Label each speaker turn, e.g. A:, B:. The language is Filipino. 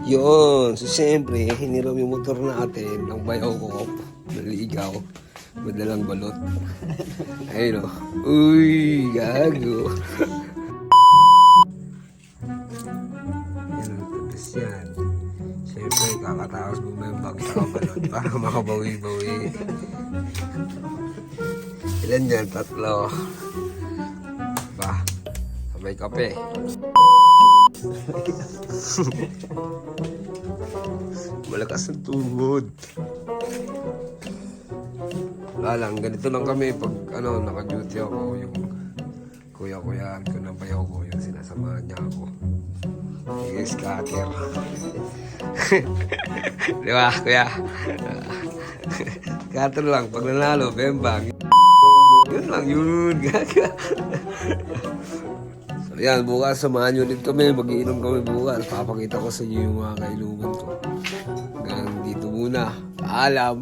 A: Yun. So, siyempre, hiniram yung motor natin ng bayaw ko. Naligaw. Madalang balot. Ayun o. Uy, gago. Yan ang tapos yan. Siyempre, kakataos bumembag sa balot para makabawi-bawi. Ilan yan? 3. Ba? Sabay kape. Malakas ang tuhod. Wala lang, ganito lang kami pag naka-duty ako, yung kuya-kuyaan ko na bayaw ko, yung sinasamahan niya ako. Yung scatter. Di ba, kuya? Scatter lang, pag nanalo, bembang. Yun lang, yun. So yan, bukas samahan nyo ulit kami, mag-iinom kami bukas. Papakita ko sa inyo yung mga kailugan ko. Hanggang dito muna. Paalam!